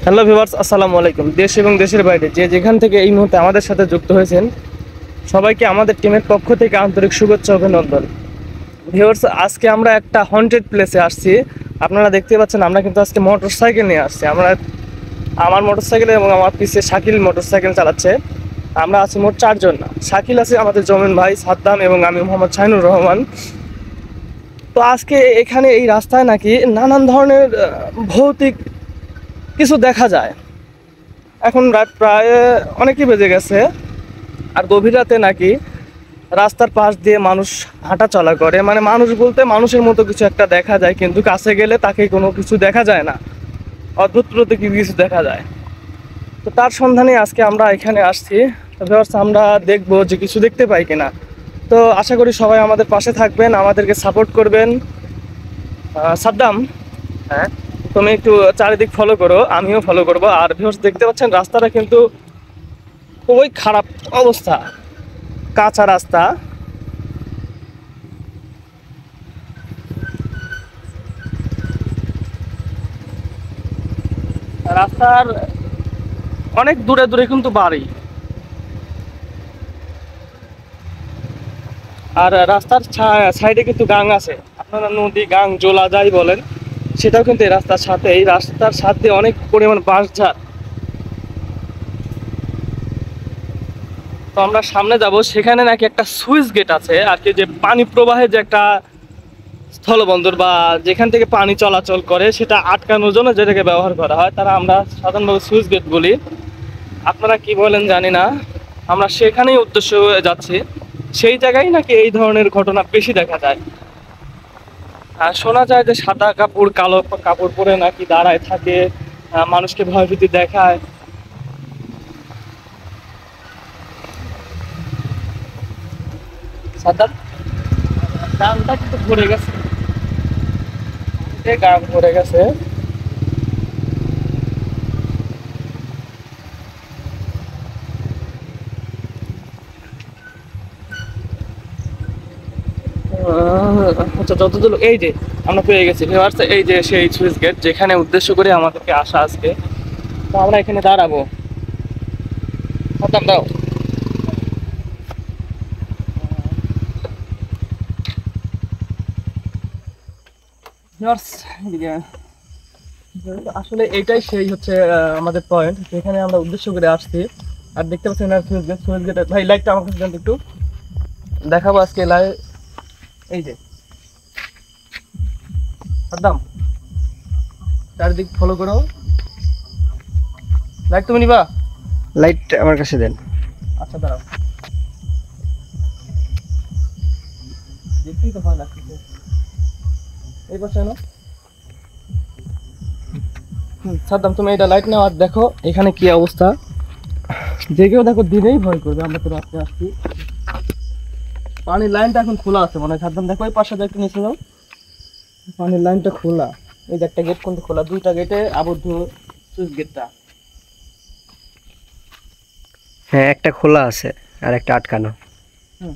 Hello viewers, আসসালামু আলাইকুম। দেশ এবং দেশের বাইরে যে যেখান থেকে এই মুহূর্তে আমাদের সাথে যুক্ত হয়েছেন সবাইকে আমাদের টিমের পক্ষ থেকে আন্তরিক শুভেচ্ছা অভিনন্দন। ভিউয়ার্স, আজকে আমরা একটা হন্টেড প্লেসে আসছি। আপনারা দেখতে পাচ্ছেন আমরা কিন্তু আজকে মোটরসাইকেল নিয়ে আসছি। আমার মোটরসাইকেল এবং আমার পিছে শাকিল মোটরসাইকেল চালাচ্ছে। আমরা আছি মোট 4 জন। শাকিল আছে, আমাদের জমিন ভাই, সাদ্দাম এবং আমি মোহাম্মদ শাহিনুর রহমান। তো আজকে এখানে এই রাস্তায় নাকি নানান ধরনের ভৌতিক কিছু দেখা যায়। এখন রাত প্রায় অনেকই বেজে গেছে, আর গভীর রাতে নাকি রাস্তার পাশ দিয়ে মানুষ হাঁটা চলা করে, মানে মানুষ বলতে মানুষের মতো কিছু একটা দেখা যায়, কিন্তু কাছে গেলে তাকে কোনো কিছু দেখা যায় না, অদ্ভুত প্রতীকী কিছু দেখা যায়। তো তার সন্ধানে আজকে আমরা এখানে আসছি। তো ভিউয়ার্স, আমরা দেখবো যে কিছু দেখতে পাই কিনা। তো আশা করি সবাই আমাদের পাশে থাকবেন, আমাদেরকে সাপোর্ট করবেন। সাদ্দাম, হ্যাঁ, তুমি একটু চারিদিক ফলো করো, আমিও ফলো করবো। আর ভিউয়ার্স, দেখতে পাচ্ছেন রাস্তাটা কিন্তু খুবই খারাপ অবস্থা, কাঁচা রাস্তা। রাস্তার অনেক দূরে দূরে কিন্তু বাড়ি, আর রাস্তার সাইডে কিন্তু গাং আছে। আপনারা নদী, গাং, জোলা যাই বলেন, সেটাও কিন্তু এই রাস্তার সাথে, এই রাস্তার সাথে অনেক পরিমাণ বাঁশঝাড়। তো আমরা সামনে যাব, সেখানে নাকি একটা সুইচ গেট আছে আর কি, যে পানি প্রবাহের যে একটা স্থলবন্দর বা যেখান থেকে পানি চলাচল করে সেটা আটকানোর জন্য যেটাকে ব্যবহার করা হয়, তারা আমরা সাধারণভাবে সুইচ গেট বলি। আপনারা কি বলেন জানি না, আমরা সেখানেই উদ্দেশ্য হয়ে যাচ্ছি। সেই জায়গায় নাকি এই ধরনের ঘটনা বেশি দেখা যায়। আর শোনা যায় যে সাদা কাপড়, কালো কাপড় পরে নাকি দাঁড়ায় থাকে, মানুষকে ভয়ভীতি দেখায়। সাদা গানটা কিন্তু ভরে গেছে, গান ভরে গেছে। আচ্ছা, যতদূর এই যে আমরা পেয়ে গেছি ভিউয়ার্স, এই যে সেই সুইচ গেট যেখানে উদ্দেশ্য করে আমাদেরকে আসা আজকে। তো আমরা এখানে দাঁড়াবো। দাও। ভিউয়ার্স, এদিকে আসলে এইটাই সেই হচ্ছে আমাদের পয়েন্ট, যেখানে আমরা উদ্দেশ্য করে আসছি। আর দেখতে পাচ্ছেন আর সুইচ গেট ভাই, লাইটটা আমাকে দেন একটু, দেখাবো আজকে লাইভ। এই যে একদম চারিদিক ফলো করো। লাইট তুমি নিবা? লাইট আমার কাছে দেন। আচ্ছা, দাঁড়াও, দেখতেই তো ভয় লাগছে। এই পাশে না, সাদ্দাম তুমি এটা লাইট নাও আর দেখো এখানে কি অবস্থা। যে কেউ দেখো দিনেই ভয় করবে। আমরা তো রাত্রে আসছি, পানির লাইনটা এখন খোলা আছে মনে হয়। সাদ্দাম দেখো ওই পাশে একটু নিচে যাও, পানির লাইনটা খোলা। এই যে একটা গেট কিন্তু খোলা, দুইটা গেটে আবদ্ধ সুইচ গেটটা। হ্যাঁ, একটা খোলা আছে আর একটা আটকানো। হুম,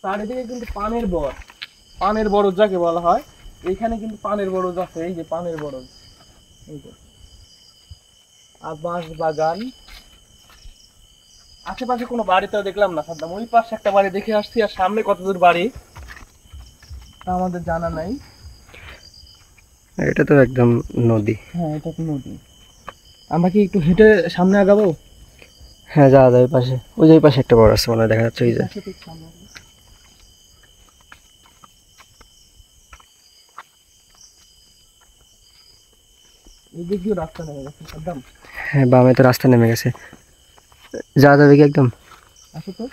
চারিদিকে কিন্তু পানের বরজ যাকে বলা হয়, এইখানে কিন্তু পানের বরজ আছে। এই যে পানের বরজ, এই যে, আর বাঁশ বাগান। আশেপাশে কোনো বাড়িতেও দেখলাম না সাদ্দাম। ওই পাশে একটা বাড়ি দেখে আসছি, আর সামনে কতদূর বাড়ি তা আমাদের জানা নাই। এটা তো একদম নদী। হ্যাঁ, এটা তো নদী। আমরা কি একটু হেঁটে সামনে আগাবো? হ্যাঁ, যাওয়া যায়। ওই পাশে, ওই যে ওই পাশে একটা বড় আছে মনে হয়, দেখা যাচ্ছে ওই যে। এই দিক দিয়ে রাস্তা নেমে গেছে সাদ্দাম। হ্যাঁ, বামে তো রাস্তা নেমে গেছে। যাওয়া যাবে কি একদম? আসো তো।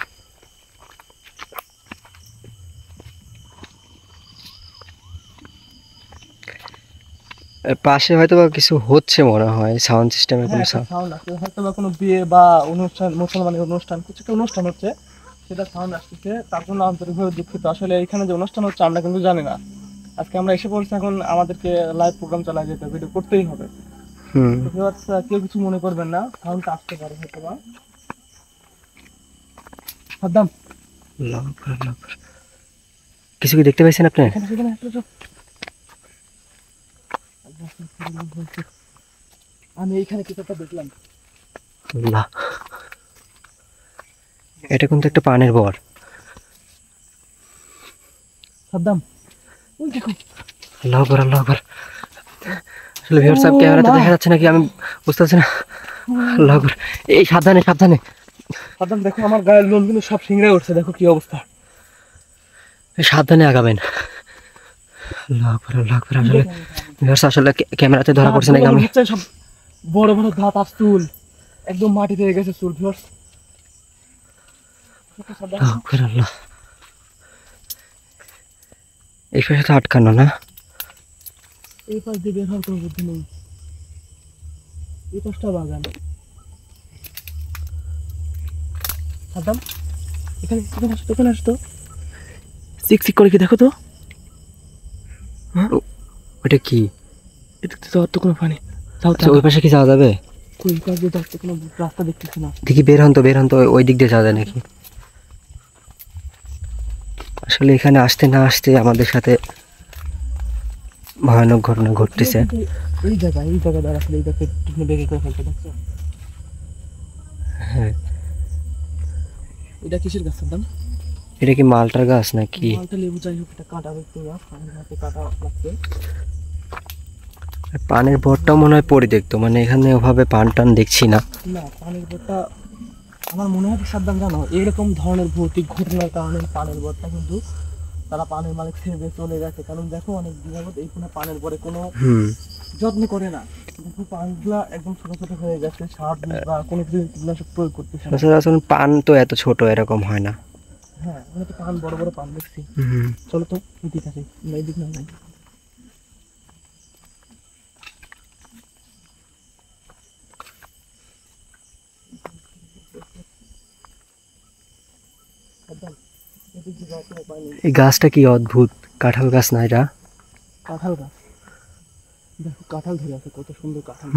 পাশে হয়তো বা কিছু হচ্ছে মনে হয়, সাউন্ড সিস্টেমে হ্যাঁ, কোনো একটা সাউন্ড। সাউন্ড আসছে, হয়তো বা কোনো বিয়ে বা অনুষ্ঠান, মুসলমানের অনুষ্ঠান, কিছু একটা অনুষ্ঠান হচ্ছে, সেটা সাউন্ড আসতেছে। তার জন্য আন্তরিকভাবে দুঃখিত। আসলে এখানে যে অনুষ্ঠান হচ্ছে আমরা কিন্তু জানি না। আজকে আমরা এসে পড়ছি, এখন আমাদেরকে লাইভ প্রোগ্রাম চালাই যেতে, ভিডিও করতেই হবে। হুম। তো ভিউয়ার্স, কেউ কিছু মনে করবেন না, সাউন্ডটা আসতে পারে হয়তো বা। সাদ্দাম, লঙ্কা, লঙ্কা। কিছু কি দেখতে পাইছেন আপনি? এখানে সেখানে একটা আমি এইখানে কিছু একটা দেখলাম। আল্লাহ, এটা কিন্তু একটা পানের বর। সাদ্দাম, ওই দেখো। আল্লাহ আকবার, আল্লাহ আকবার। আসলে ভিউয়ার্স সাহেব ক্যামেরাতে দেখা যাচ্ছে নাকি আমি বুঝতে পারছি না। আল্লাহ আকবার। এই সাবধানে সাবধানে। সাদ্দাম দেখো, আমার গায়ের লোম কিন্তু সব শিংড়ে উঠছে, দেখো কি অবস্থা। সাবধানে আগাবেন। আল্লাহ আকবার, আল্লাহ আকবার। আসলে ভিউয়ার্স আসলে ক্যামেরাতে ধরা পড়ছে নাকি আমি। হচ্ছে সব বড় বড় দাঁত আর চুল একদম মাটিতে গেছে চুল। ভিউয়ার্স, আল্লাহ আকবার, আল্লাহ। এই পাশে তো আটকানো না? এই পাশ দিয়ে বের হওয়ার কোনো বুদ্ধি নেই। এই পাশটা বাগান। সাদ্দাম, এখানে এখানে আসতো, এখানে আসতো। চিক চিক করে কি দেখো তো। ওটা কি? এদিক থেকে তো কোনো পানি। যাও আচ্ছা, ওই পাশে কি যাওয়া যাবে? কই পাশ দিয়ে যাচ্ছে, কোনো রাস্তা দেখতেছি না। দেখি বের হন তো, বের হন তো, ওই দিক দিয়ে যাওয়া যায় নাকি? আসলে এখানে আসতে না আসতে আমাদের সাথে ভয়ানক ঘটনা ঘটতেছে। এই জায়গা দাঁড়াচ্ছে, এই জায়গায় তুমি বেগে করে ফেলতে দেখছো? হ্যাঁ, এটা কিসের গাছ সাদ্দাম? এটা কি মালটার গাছ নাকি? মালটা লেবু, যাই হোক, এটা কাটা দেখতে গাছ, আমার হাতে কাটা লাগছে। পানের বরটাও মনে হয় পরিত্যক্ত, মানে এখানে ওভাবে পান টান দেখছি না। না, পানের বরটা আমার মনে হয় কি সাদ্দাম জানো, এরকম ধরনের ভৌতিক ঘটনার কারণে পানের বরটা কিন্তু তারা পানের মালিক ছেড়ে চলে গেছে। কারণ দেখো, অনেক দিন যাবত এই কোনো পানের বরে কোনো যত্ন করে না। দেখো পানগুলা একদম ছোট ছোট হয়ে গেছে, সার বিষ বা কোনো কিছু কীটনাশক প্রয়োগ করতেছে না। সচরাচর পান তো এত ছোট এরকম হয় না। হ্যাঁ, ওখানে তো পান, বড় বড় পান দেখছি। চলো তো এদিক আছে, এদিক না নাই। এই গাছটা কি অদ্ভুত, কাঁঠাল গাছ না এটা? কাঁঠাল গাছ, দেখো কাঁঠাল ধরে আছে, কত সুন্দর কাঁঠাল।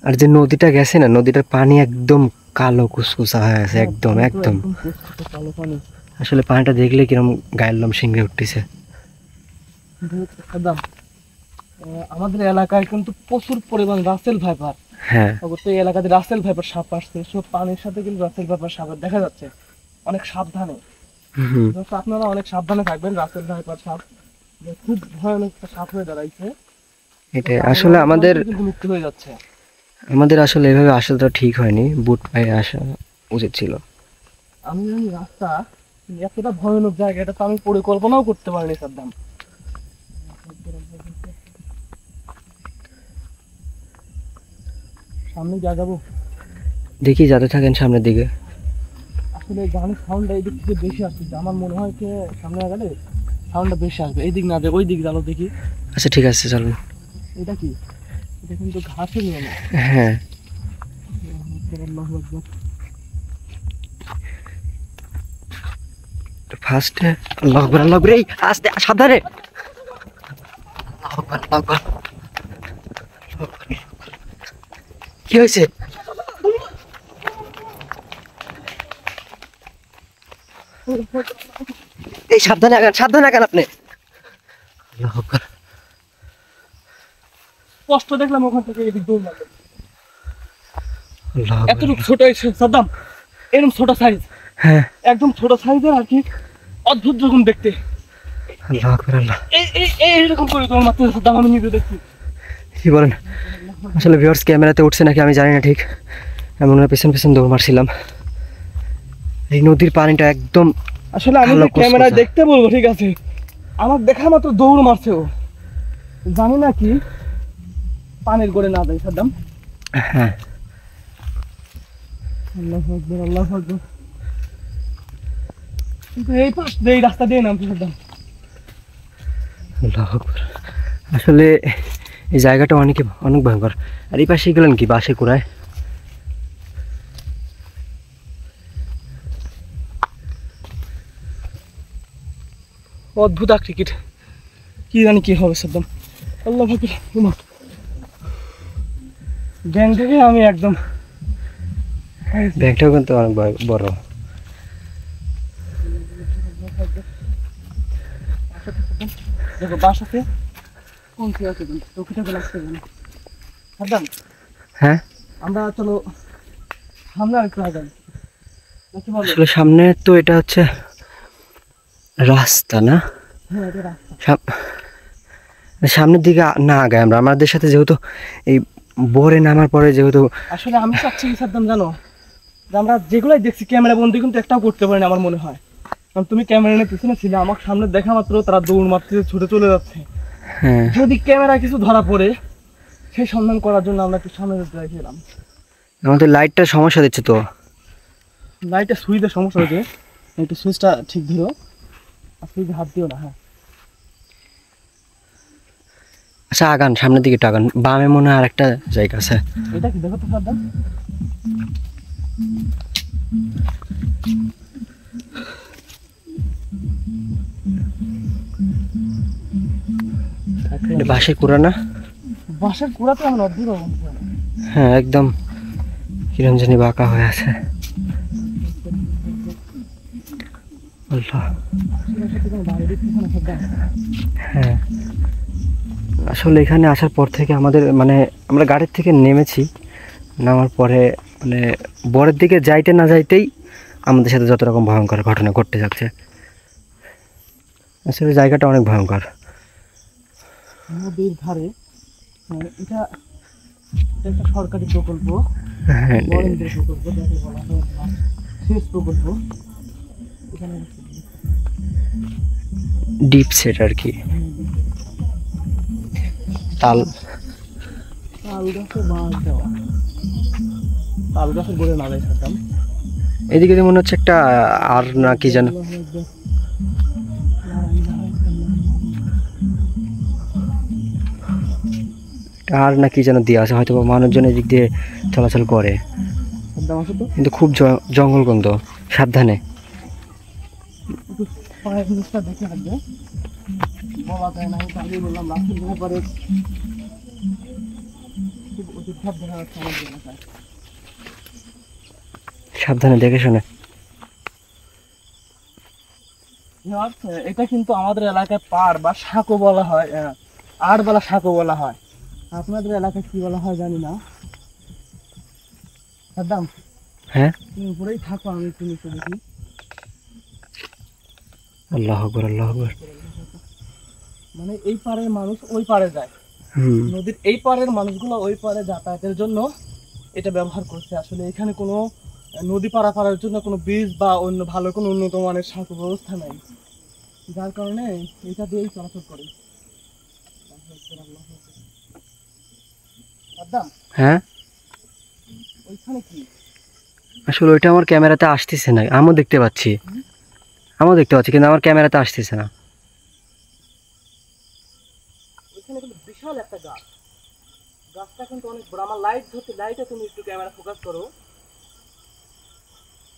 আর যে নদীটা গেছে না, নদীটার পানি একদম কালো কুসকুসা হয়ে আছে, একদম একদম। কালো পানি। আসলে পানিটা দেখলে কিরম গায়ের লোম শিংড়ে উঠতেছে। সাদ্দাম, আমাদের এলাকায় কিন্তু প্রচুর পরিমাণ রাসেল ভাইপার। হ্যাঁ, অবশ্য এই এলাকাতে রাসেল ভাইপার সাপ আসছে, সব পানির সাথে কিন্তু রাসেল ভাইপার সাপ দেখা যাচ্ছে। অনেক সাবধানে, আপনারা অনেক সাবধানে থাকবেন। রাসেল ভাইপার সাপ খুব ভয়ানক একটা সাপ হয়ে দাঁড়াইছে। এটা আসলে আমাদের মুক্ত হয়ে যাচ্ছে। আমাদের আসলে এভাবে আসাটা ঠিক হয়নি, বুট পায়ে আসা উচিত ছিল। আমি জানি রাস্তা এতটা ভয়ানক জায়গা, এটা তো আমি পরিকল্পনাও করতে পারিনি সাদ্দাম। সামনে যা যাবো, দেখি যাতে থাকেন সামনের দিকে। আসলে গানের সাউন্ডটা এই দিক থেকে বেশি আসছে, আমার মনে হয় যে সামনে গেলে সাউন্ডটা বেশি আসবে। এই দিক না যাবে, ওই দিক যাবো দেখি। আচ্ছা ঠিক আছে, চলুন। এটা কি? এটা কিন্তু ঘাসের নিয়ম। হ্যাঁ, ফার্স্টে আল্লাহু আকবার, আল্লাহু আকবার। এই আস্তে, সাবধানে। আল্লাহু আকবার, আল্লাহু আকবার। কি হয়েছে? এই সাবধানে আগান, সাবধানে আগান আপনি। আল্লাহু আকবার। স্পষ্ট দেখলাম ওখান থেকে এদিক দৌড় মারলো। আল্লাহু আকবার। এতটুকু ছোট হয়েছে সাদ্দাম, এরকম ছোট সাইজ, হ্যাঁ, একদম ছোট সাইজের আর কি, অদ্ভুত রকম দেখতে। আল্লাহু আকবার, আল্লাহ। এইরকম করে দৌড় মারতে সাদ্দাম, আমি নিজে দেখছি। কি বলেন? আসলে ভিউয়ার্স ক্যামেরাতে উঠছে নাকি আমি জানি না ঠিক, এমন পেছন পেছন দৌড় মারছিলাম। এই নদীর পানিটা একদম আসলে আমি কালো ক্যামেরায় কুচকুচে। দেখতে বলবো, ঠিক আছে, আমার দেখা মাত্র দৌড় মারছে ও, জানি না কি পানির গড়ে না যায় সাদ্দাম। হ্যাঁ, আল্লাহু আকবার, আল্লাহু আকবার। কিন্তু এই পাশ দিয়ে, এই রাস্তা দিয়ে নামছে সাদ্দাম। আল্লাহু আকবার। আসলে এই জায়গাটা অনেক ভয়ঙ্কর। আর এই পাশে গেলেন কি বাসে কুড়ায়? অদ্ভুত ক্রিকেট, কি জানি কি হবে সাদ্দাম। আল্লাহ আকবার। ব্যাং থেকে আমি একদম, ব্যাগটাও কিন্তু অনেক বড়। দেখো বাস আছে কোন কি আছে টুকিটা লাগছে না সাবধান। হ্যাঁ আমরা চলো সামনে আরেকটু আগাই নাকি বলো? আসলে সামনে তো এটা হচ্ছে রাস্তা না, হ্যাঁ এটা রাস্তা। সামনের দিকে না আগাই আমরা, আমাদের সাথে যেহেতু এই বোরে নামার পরে যেহেতু আসলে আমি চাচ্ছি কি সাবধান জানো, যে আমরা যেগুলাই দেখছি ক্যামেরা বন্দি কিন্তু একটাও করতে পারিনি আমার মনে হয়। কারণ তুমি ক্যামেরা নিয়ে পিছনে ছিলে, আমার সামনে দেখা মাত্র তারা দৌড় মারতে ছুটে চলে যাচ্ছে। হ্যাঁ যদি ক্যামেরা কিছু ধরা পড়ে সেই সন্ধান করার জন্য আমরা একটু সামনে গেলাম। আমাদের লাইটটার সমস্যা দিচ্ছে তো। লাইটের সুইচের সমস্যা হয়েছে, একটু সুইচটা ঠিক ধরো আর সুইচে হাত দিও না। হ্যাঁ আচ্ছা আগান, সামনের দিকে একটু আগান, বামে মনে হয় আরেকটা জায়গা আছে। এটা কি দেখো তো সাবধান। এটা বাঁশের কুড়া না? বাসার কুড়াতে আমার অদ্ভুত অবস্থা। হ্যাঁ একদম কিরম জানি বাঁকা হয়ে আছে। আল্লাহ। হ্যাঁ আসলে এখানে আসার পর থেকে আমাদের মানে আমরা গাড়ির থেকে নেমেছি, নামার পরে মানে বরের দিকে যাইতে না যাইতেই আমাদের সাথে যত রকম ভয়ঙ্কর ঘটনা ঘটতে যাচ্ছে। আসলে জায়গাটা অনেক ভয়ঙ্কর। নদীর ধারে এটা একটা সরকারি প্রকল্প, হ্যাঁ বরেন্দ্র প্রকল্প যাকে বলা হয় সেচ প্রকল্প। এখানে ডিপ সেট আর কি, তাল তাল গাছে বাঁশ দেওয়া, তাল গাছের গোড়ে নালাই থাকতাম। এদিকে মনে হচ্ছে একটা আর না কি যেন আর না কি যেন দেওয়া আছে, হয়তো বা মানুষজন এদিক দিয়ে চলাচল করে, কিন্তু খুব জঙ্গল গন্ধ, সাবধানে। পায়ের জিনিসটা দেখে থাকবে, বলা যায় না। আমি আগেই বললাম রাস্তার ব্যাপারে খুব অতিভাব দেখা যাচ্ছে আমাদের এলাকায়। সাবধানে দেখে শুনে। এটা কিন্তু আমাদের এলাকায় পাড় বা সাঁকো বলা হয়, আড় বলা সাঁকো বলা হয়। আপনাদের এলাকায় কি বলা হয় জানি না। একদম হ্যাঁ তুমি উপরেই থাকো, আমি একটু নিচে দেখি। আল্লাহ আকবার আল্লাহ আকবার। মানে এই পাড়ের মানুষ ওই পাড়ে যায়, নদীর এই পাড়ের মানুষগুলো ওই পাড়ে যাতায়াতের জন্য এটা ব্যবহার করছে। আসলে এখানে কোনো নদী পারাপারের জন্য কোনো ব্রিজ বা অন্য ভালো কোনো উন্নত মানের সাঁকো ব্যবস্থা নাই, যার কারণে এটা দিয়েই চলাচল করে। হ্যাঁ ওইখানে কি আসলে ওইটা আমার ক্যামেরাতে আসতেছে না, আমিও দেখতে পাচ্ছি, কিন্তু আমার ক্যামেরাতে আসতেছে না। ওইখানে কিন্তু বিশাল একটা গাছ, গাছটা কিন্তু অনেক বড়। আমার লাইট ধরতে, লাইটে তুমি একটু ক্যামেরা ফোকাস করো।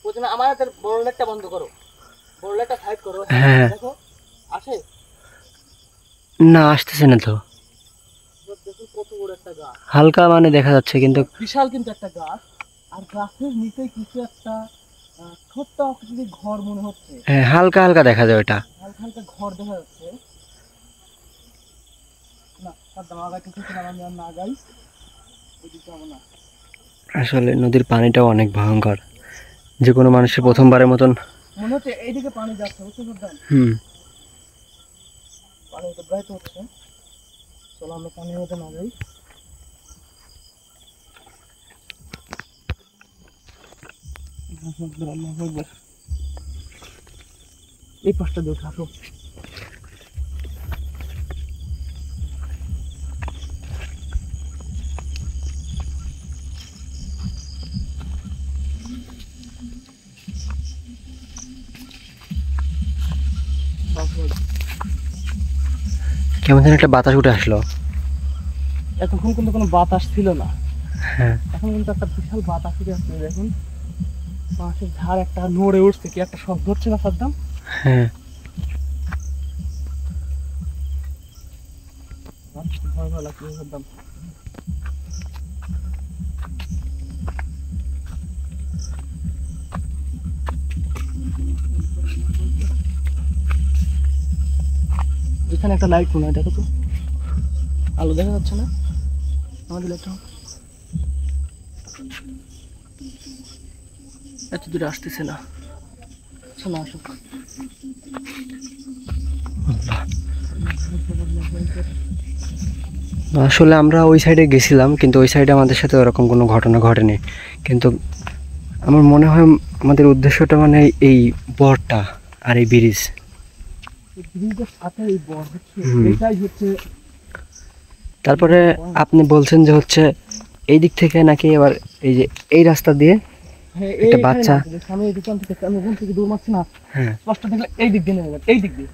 ওখানে আমার হাতের বড় লাইটটা বন্ধ করো, বড় লাইটটা সাইড করো। হ্যাঁ দেখো আসে না, আসতেছে না তো, দেখুন কত বড় একটা গাছ, হালকা মানে দেখা যাচ্ছে কিন্তু বিশাল কিন্তু একটা গাছ। আর গাছের নিচে কিছু একটা ছোট্ট আকৃতির ঘর মনে হচ্ছে, হ্যাঁ হালকা হালকা দেখা যায় ওটা। হালকা হালকা ঘর দেখা যাচ্ছে। না তার দাম আগাইতে চেয়েছিলাম আমি, আর না আগাই ওইদিকে যাবো না। আসলে নদীর পানিটাও অনেক ভয়ঙ্কর, যে কোনো মানুষের প্রথমবারের মতন মনে হচ্ছে এইদিকে পানি যাচ্ছে, বুঝতে পারছেন? পানি অতিবাহিত হচ্ছে। চলো আমরা পানির মধ্যে না যাই। এই পাশটা দিয়ে আসো। কেমন যেন একটা বাতাস উঠে আসলো। এতক্ষণ কিন্তু কোনো বাতাস ছিল না, হ্যাঁ এখন কিন্তু একটা বিশাল বাতাস উঠে আসছে। দেখুন বাঁশের ঝাড় একটা নড়ে উঠছে, কি একটা শব্দ হচ্ছে না সাদ্দাম? হ্যাঁ ভয় ভয় লাগছে সাদ্দাম। এখানে একটা লাইট মনে হয়, দেখো তো আলো দেখা যাচ্ছে না আমাদের লাইটটা, এত দূরে আসতেছে না, চলো আসো। আসলে আমরা ওই সাইডে গেছিলাম, কিন্তু ওই সাইডে আমাদের সাথে ওরকম কোনো ঘটনা ঘটেনি। কিন্তু আমার মনে হয় আমাদের উদ্দেশ্যটা মানে এই বরটা আর এই ব্রিজ। ব্রিজের সাথে এই বর হচ্ছে, হুম। এটাই হচ্ছে। তারপরে আপনি বলছেন যে হচ্ছে এই দিক থেকে নাকি আবার এই যে এই রাস্তা দিয়ে হ্যাঁ, একটা এইখানে বাচ্চা। না, আমি এই দোকান থেকে, আমি ওখান থেকে দৌড় মারছি না, হ্যাঁ স্পষ্ট দেখলে এই দিক দিয়ে নেমে গেছে, এই দিক দিয়ে,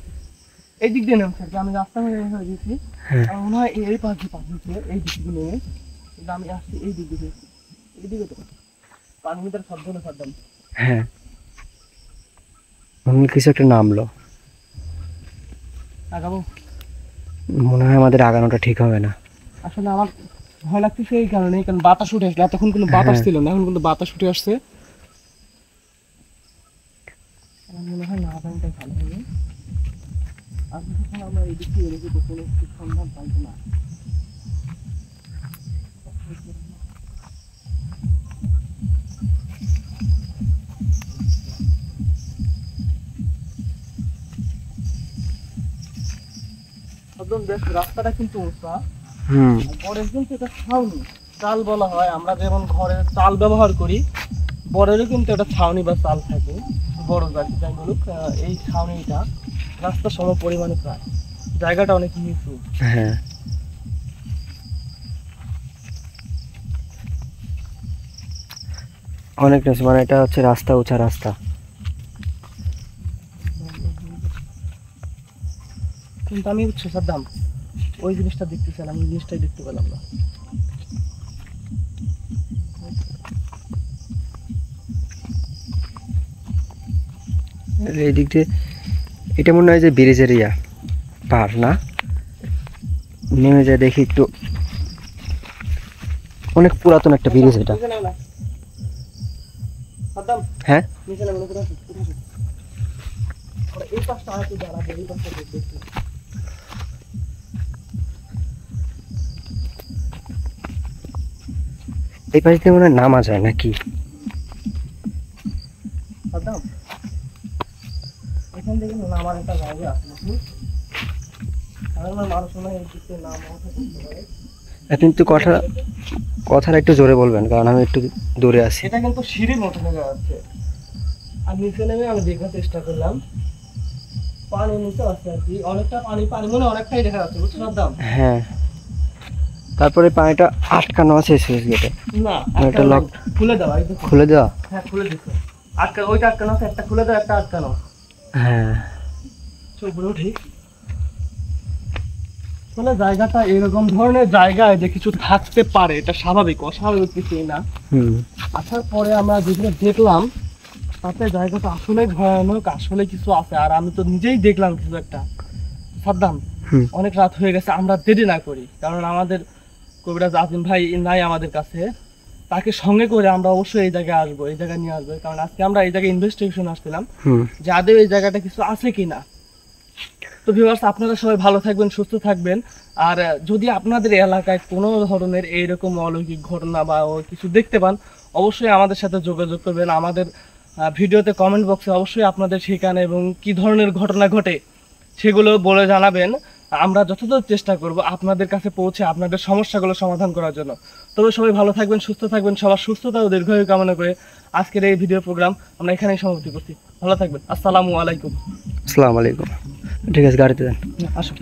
এই দিক দিয়ে নেমছে আর কি। আমি রাস্তা হয়ে গেছি, হ্যাঁ আমার মনে হয় এই পাশ দিয়ে পাশ হচ্ছে, এই দিক দিয়ে নেমে, কিন্তু আমি আসছি এই দিক দিয়ে, এই দিকে তো পানির ভিতরে শব্দ হলো, সাদ্দাম হ্যাঁ, অন্য কিছু একটা নামলো। আগাবো। মনে হয় আমাদের আগানোটা ঠিক হবে না। আসলে আমার ভয় লাগতেছে এই কারণে, কারণ বাতাস উঠে আসলে, এতক্ষণ কোনো বাতাস হ্যাঁ। ছিল না, এখন কিন্তু বাতাস উঠে আসছে। আমার মনে হয় না আগানোটাই ভালো হবে। আর যখন আমরা এই দিক দিয়ে এড়িয়ে যেতে কোনো কিছু সন্ধান পাইব না। একদম দেখ, রাস্তাটা কিন্তু উঁচা, হুম। বরের কিন্তু এটা ছাউনি, চাল বলা হয়। আমরা যেমন ঘরে চাল ব্যবহার করি, বরেরও কিন্তু একটা ছাউনি বা চাল থাকে, বড় জাতি যাই বলুক। এই ছাউনিটা রাস্তা সম পরিমাণে প্রায়, জায়গাটা অনেক নিচু। হ্যাঁ, অনেক নিচু, মানে এটা হচ্ছে রাস্তা, উঁচা রাস্তা। কিন্তু আমি হচ্ছে সাদ্দাম ওই জিনিসটা দেখতেছিলাম, আমি জিনিসটাই দেখতে পেলাম না। এই দিক দিয়ে এটা মনে হয় যে ব্রিজের ইয়া পার না, নেমে যায় দেখি একটু, অনেক পুরাতন একটা ব্রিজ এটা। নিচে নামো না। সাদ্দাম, হ্যাঁ, নিচে নামো না, কোথায় আছো? কোথায় আছো? আমরা এই পাশটা আরেকটু দাঁড়াবো, এই পাশটা দেখতে। এই পাশ দিয়ে মনে হয় নামা যায় নাকি? সাদ্দাম, এখান থেকে না আমার একটা জায়গা আছে নাকি? কারণ আমার মানুষ মনে হয় এই দিক থেকে নাম ওঠা করতে পারে। কিন্তু কথাটা একটু জোরে বলবেন, কারণ আমি একটু দূরে আছি। এটা কিন্তু সিঁড়ির মতো দেখা যাচ্ছে। আর নিচে নেমে আমি দেখার চেষ্টা করলাম, পানি নিচে আছে আর কি, অনেকটা পানি, পানি মনে হয় অনেকটাই দেখা যাচ্ছে, বুঝছো সাদ্দাম? হ্যাঁ, তারপরে পানিটা আটকানো আছে সুইচ গেটে। না, একটা একটা লক খুলে দাও, এই দেখো। খুলে দেওয়া। হ্যাঁ, খুলে দিছো। আটকা, ওইটা আটকানো আছে, একটা খুলে দাও, একটা আটকানো। হ্যাঁ, উপরে উঠি। আসলে জায়গাটা এরকম ধরনের জায়গায় যে কিছু থাকতে পারে, এটা স্বাভাবিক, অস্বাভাবিক কিছুই না। হুম, আসার পরে আমরা যেগুলো দেখলাম, তাতে জায়গাটা আসলে ভয়ানক, আসলে কিছু আছে। আর আমি তো নিজেই দেখলাম কিছু একটা। সাদ্দাম, হুম, অনেক রাত হয়ে গেছে, আমরা দেরি না করি, কারণ আমাদের কবিরাজ আজিম ভাই নাই আমাদের কাছে। তাকে সঙ্গে করে আমরা অবশ্যই এই জায়গায় আসবো, এই জায়গায় নিয়ে আসবো, কারণ আজকে আমরা এই জায়গায় ইনভেস্টিগেশন আসছিলাম হুম। যে আদৌ এই জায়গাটা কিছু আছে কিনা। তো ভিউয়ার্স, আপনারা সবাই ভালো থাকবেন, সুস্থ থাকবেন। আর যদি আপনাদের এলাকায় কোনো ধরনের এইরকম অলৌকিক ঘটনা বা কিছু দেখতে পান, অবশ্যই আমাদের সাথে যোগাযোগ করবেন। আমাদের ভিডিওতে কমেন্ট বক্সে অবশ্যই আপনাদের ঠিকানা এবং কি ধরনের ঘটনা ঘটে সেগুলো বলে জানাবেন। আমরা যতদূর চেষ্টা করব আপনাদের কাছে পৌঁছে আপনাদের সমস্যাগুলো সমাধান করার জন্য। তবে সবাই ভালো থাকবেন, সুস্থ থাকবেন, সবার সুস্থতা ও দীর্ঘায়ু কামনা করে আজকের এই ভিডিও প্রোগ্রাম আমরা এখানেই সমাপ্তি করছি। ভালো থাকবেন, আসসালামু আলাইকুম। আসসালামু আলাইকুম। ঠিক আছে, গাড়িতে দেন। আসুন।